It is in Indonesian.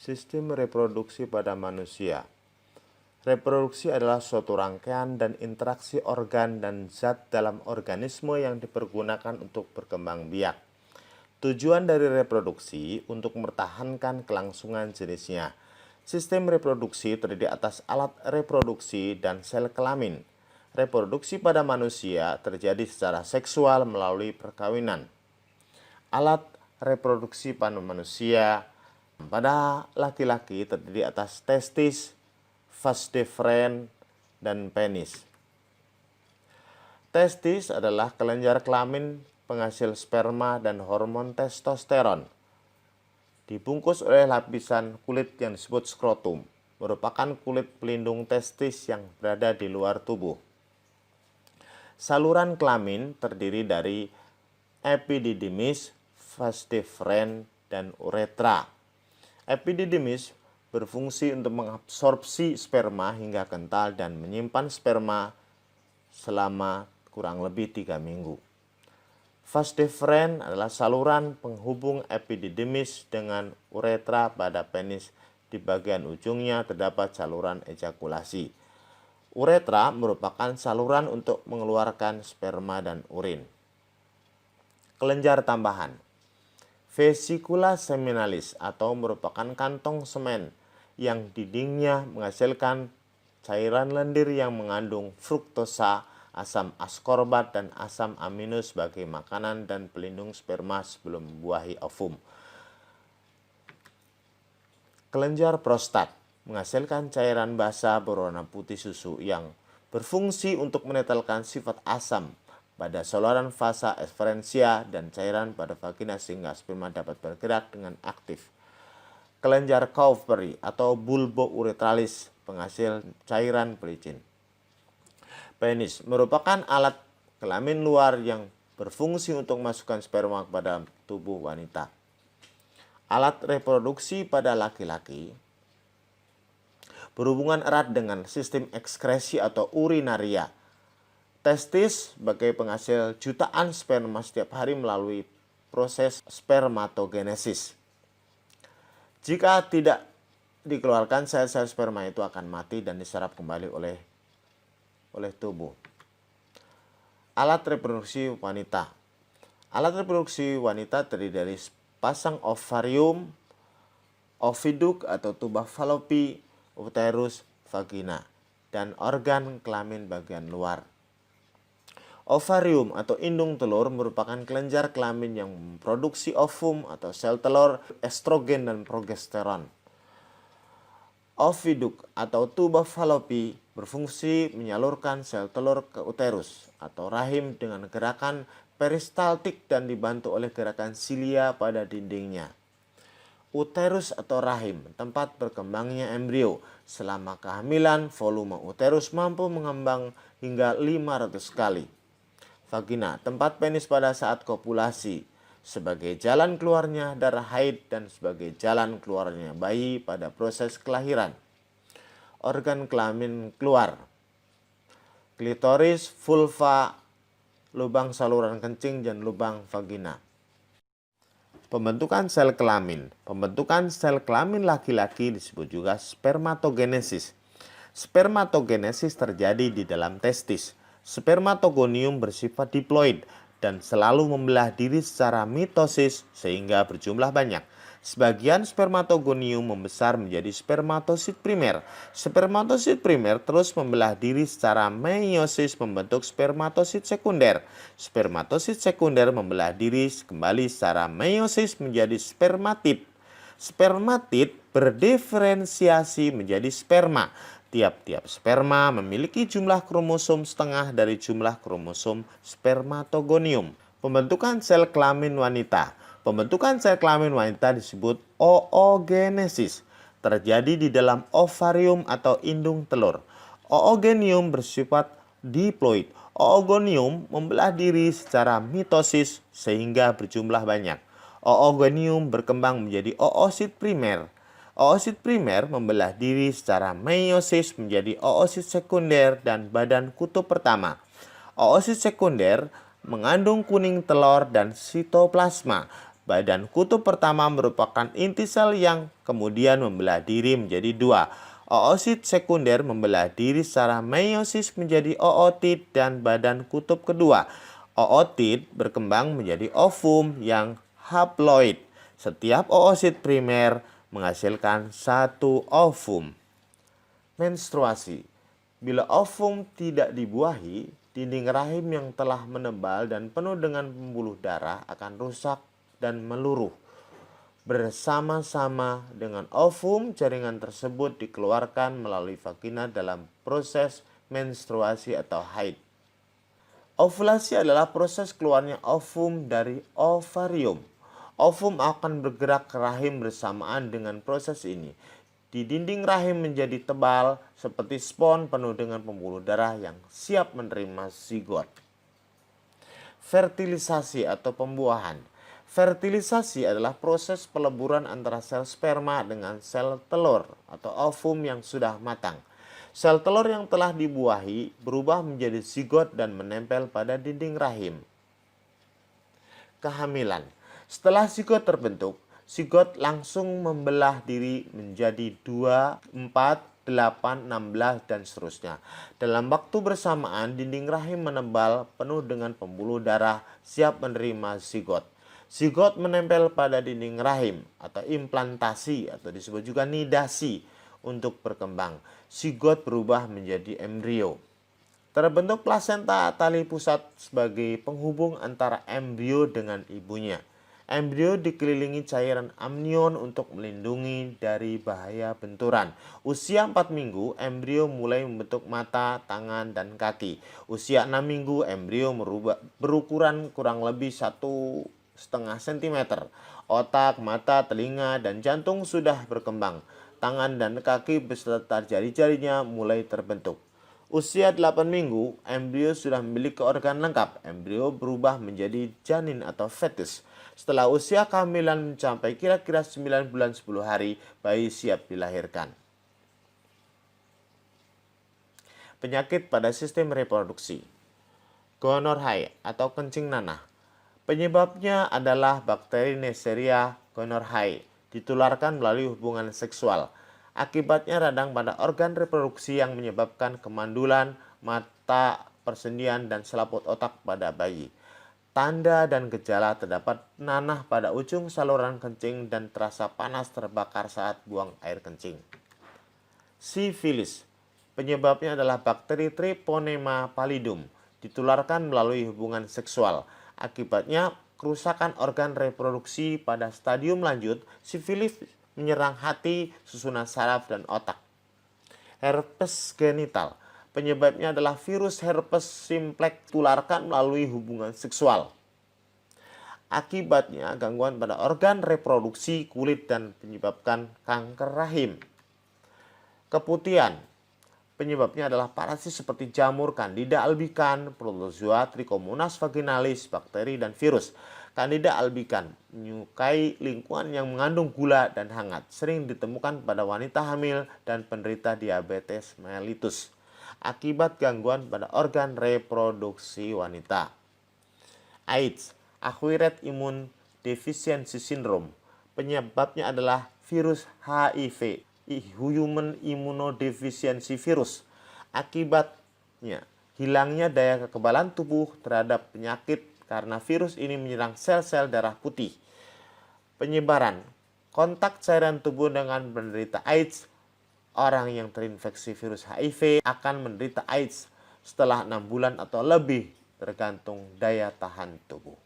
Sistem reproduksi pada manusia. Reproduksi adalah suatu rangkaian dan interaksi organ dan zat dalam organisme yang dipergunakan untuk berkembang biak. Tujuan dari reproduksi untuk mempertahankan kelangsungan jenisnya. Sistem reproduksi terdiri atas alat reproduksi dan sel kelamin. Reproduksi pada manusia terjadi secara seksual melalui perkawinan. Alat reproduksi pada manusia pada laki-laki terdiri atas testis, vas deferens, dan penis. Testis adalah kelenjar kelamin penghasil sperma dan hormon testosteron. Dibungkus oleh lapisan kulit yang disebut skrotum, merupakan kulit pelindung testis yang berada di luar tubuh. Saluran kelamin terdiri dari epididymis, vas deferens, dan uretra. Epididymis berfungsi untuk mengabsorpsi sperma hingga kental dan menyimpan sperma selama kurang lebih 3 minggu. Vas deferens adalah saluran penghubung epididymis dengan uretra pada penis. Di bagian ujungnya terdapat saluran ejakulasi. Uretra merupakan saluran untuk mengeluarkan sperma dan urin. Kelenjar tambahan. Vesicula seminalis atau merupakan kantong semen yang dindingnya menghasilkan cairan lendir yang mengandung fruktosa, asam askorbat, dan asam amino sebagai makanan dan pelindung sperma sebelum membuahi ovum. Kelenjar prostat menghasilkan cairan basa berwarna putih susu yang berfungsi untuk menetralkan sifat asam pada saluran vasa efferentia dan cairan pada vagina sehingga sperma dapat bergerak dengan aktif. Kelenjar Cowperry atau bulbouretralis penghasil cairan pelicin. Penis merupakan alat kelamin luar yang berfungsi untuk memasukkan sperma kepada tubuh wanita. Alat reproduksi pada laki-laki berhubungan erat dengan sistem ekskresi atau urinaria. Testis sebagai penghasil jutaan sperma setiap hari melalui proses spermatogenesis. Jika tidak dikeluarkan, sel-sel sperma itu akan mati dan diserap kembali oleh tubuh. Alat reproduksi wanita. Alat reproduksi wanita terdiri dari pasang ovarium, oviduk atau tuba fallopi, uterus, vagina, dan organ kelamin bagian luar. Ovarium atau indung telur merupakan kelenjar kelamin yang memproduksi ovum atau sel telur, estrogen, dan progesteron. Oviduk atau tuba fallopi berfungsi menyalurkan sel telur ke uterus atau rahim dengan gerakan peristaltik dan dibantu oleh gerakan silia pada dindingnya. Uterus atau rahim, tempat berkembangnya embrio. Selama kehamilan, volume uterus mampu mengembang hingga 500 kali. Vagina, tempat penis pada saat kopulasi, sebagai jalan keluarnya darah haid dan sebagai jalan keluarnya bayi pada proses kelahiran. Organ kelamin keluar. Klitoris, vulva, lubang saluran kencing, dan lubang vagina. Pembentukan sel kelamin. Pembentukan sel kelamin laki-laki disebut juga spermatogenesis. Spermatogenesis terjadi di dalam testis. Spermatogonium bersifat diploid dan selalu membelah diri secara mitosis sehingga berjumlah banyak. Sebagian spermatogonium membesar menjadi spermatosit primer. Spermatosit primer terus membelah diri secara meiosis membentuk spermatosit sekunder. Spermatosit sekunder membelah diri kembali secara meiosis menjadi spermatid. Spermatid berdiferensiasi menjadi sperma. Tiap-tiap sperma memiliki jumlah kromosom setengah dari jumlah kromosom spermatogonium. Pembentukan sel kelamin wanita. Pembentukan sel kelamin wanita disebut oogenesis. Terjadi di dalam ovarium atau indung telur. Oogonium bersifat diploid. Oogonium membelah diri secara mitosis sehingga berjumlah banyak. Oogonium berkembang menjadi oosit primer. Oosit primer membelah diri secara meiosis menjadi oosit sekunder dan badan kutub pertama. Oosit sekunder mengandung kuning telur dan sitoplasma. Badan kutub pertama merupakan inti sel yang kemudian membelah diri menjadi dua. Oosit sekunder membelah diri secara meiosis menjadi ootit dan badan kutub kedua. Ootit berkembang menjadi ovum yang haploid. Setiap oosit primer menghasilkan satu ovum. Menstruasi. Bila ovum tidak dibuahi, dinding rahim yang telah menebal dan penuh dengan pembuluh darah akan rusak dan meluruh. Bersama-sama dengan ovum, jaringan tersebut dikeluarkan melalui vagina dalam proses menstruasi atau haid. Ovulasi adalah proses keluarnya ovum dari ovarium. Ovum akan bergerak ke rahim bersamaan dengan proses ini. Di dinding rahim menjadi tebal seperti spons penuh dengan pembuluh darah yang siap menerima zigot. Fertilisasi atau pembuahan. Fertilisasi adalah proses peleburan antara sel sperma dengan sel telur atau ovum yang sudah matang. Sel telur yang telah dibuahi berubah menjadi zigot dan menempel pada dinding rahim. Kehamilan. Setelah zigot terbentuk, zigot langsung membelah diri menjadi 2, 4, 8, 16, dan seterusnya. Dalam waktu bersamaan, dinding rahim menebal penuh dengan pembuluh darah siap menerima zigot. Zigot menempel pada dinding rahim atau implantasi atau disebut juga nidasi untuk berkembang. Zigot berubah menjadi embrio. Terbentuk plasenta tali pusat sebagai penghubung antara embrio dengan ibunya. Embrio dikelilingi cairan amnion untuk melindungi dari bahaya benturan. Usia 4 minggu, embrio mulai membentuk mata, tangan, dan kaki. Usia 6 minggu, embrio berukuran kurang lebih 1,5 cm. Otak, mata, telinga, dan jantung sudah berkembang. Tangan dan kaki beserta jari-jarinya mulai terbentuk. Usia 8 minggu, embrio sudah memiliki organ lengkap. Embrio berubah menjadi janin atau fetus. Setelah usia kehamilan mencapai kira-kira 9 bulan 10 hari, bayi siap dilahirkan. Penyakit pada sistem reproduksi. Gonorrhea atau kencing nanah. Penyebabnya adalah bakteri Neisseria gonorrhoeae, ditularkan melalui hubungan seksual. Akibatnya radang pada organ reproduksi yang menyebabkan kemandulan, mata, persendian, dan selaput otak pada bayi. Tanda dan gejala terdapat nanah pada ujung saluran kencing dan terasa panas terbakar saat buang air kencing. Sifilis. Penyebabnya adalah bakteri Treponema pallidum, ditularkan melalui hubungan seksual. Akibatnya kerusakan organ reproduksi pada stadium lanjut. Sifilis menyerang hati, susunan saraf, dan otak. Herpes genital. Penyebabnya adalah virus herpes simplex ditularkan melalui hubungan seksual. Akibatnya gangguan pada organ reproduksi kulit dan menyebabkan kanker rahim. Keputihan. Penyebabnya adalah parasit seperti jamur, Candida albicans, Protozoa, Trichomonas vaginalis, bakteri, dan virus. Candida albicans menyukai lingkungan yang mengandung gula dan hangat. Sering ditemukan pada wanita hamil dan penderita diabetes mellitus. Akibat gangguan pada organ reproduksi wanita. AIDS, Acquired Immune Deficiency Syndrome. Penyebabnya adalah virus HIV, Human Immunodeficiency Virus. Akibatnya hilangnya daya kekebalan tubuh terhadap penyakit karena virus ini menyerang sel-sel darah putih. Penyebaran, kontak cairan tubuh dengan penderita AIDS. Orang yang terinfeksi virus HIV akan menderita AIDS setelah 6 bulan atau lebih tergantung daya tahan tubuh.